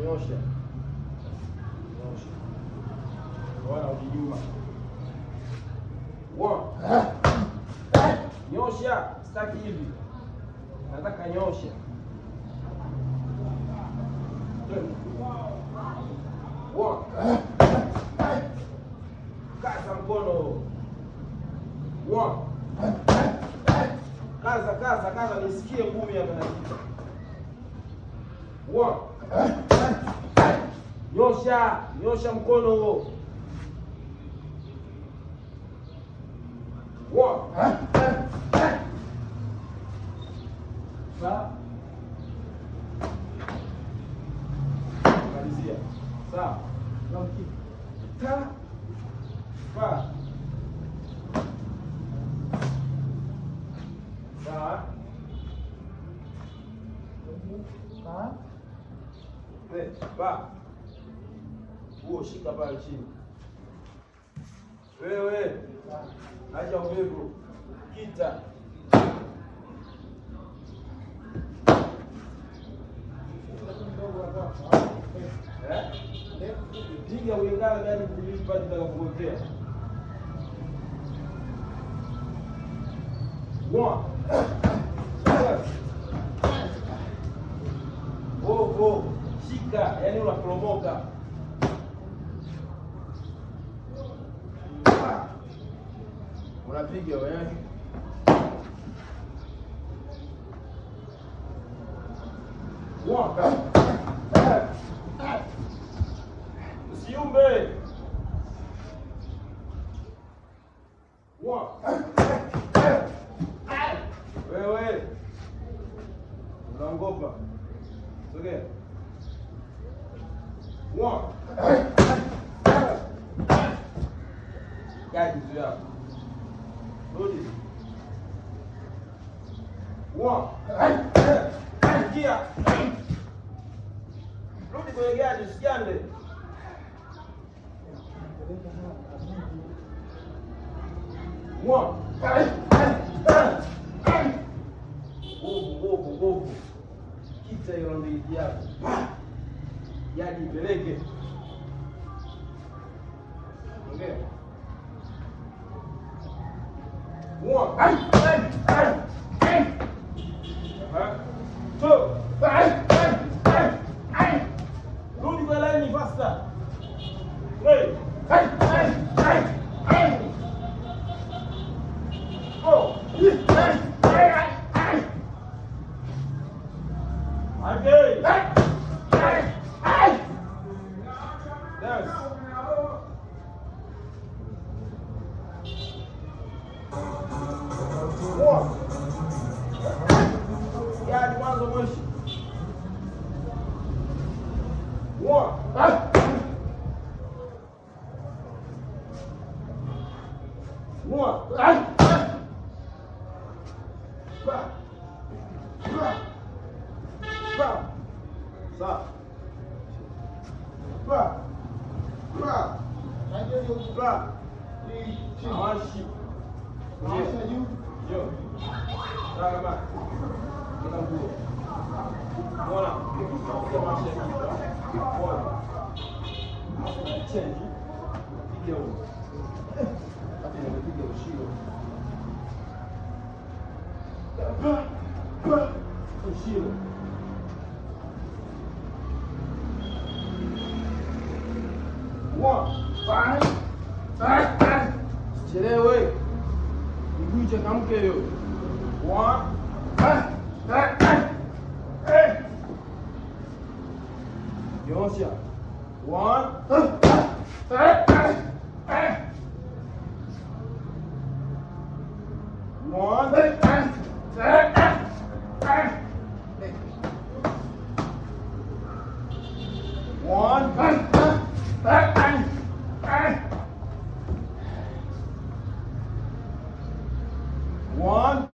Nyosha. Bora ukijuma. Nyosha, sitaki hivi. Nataka nyosha. Kaza mkono. Kaza nisikie ngumi hapa na kitu. Nyosha mkono huo. Malizia. Sawa. Huo shika pale chini. Wewe. Acha uwepo. Kita. Piga ulingana gani kulipa nitakapokuwekea. Shika, yani unaporomoka. Unapiga wewe. Usiumbe. Wewe. Unaogopa. Sogea. Gaji tu yako. Rudi. Kia. Rudi kwenye gari, usigande. Govu. Kita hiyo ndio yako. Yaji peleke. Okay. Rudi kwa laini faster. Yaani mwanzo mwisho. Chelewe. Mguu changamke hiyo. Nyosha. 1 1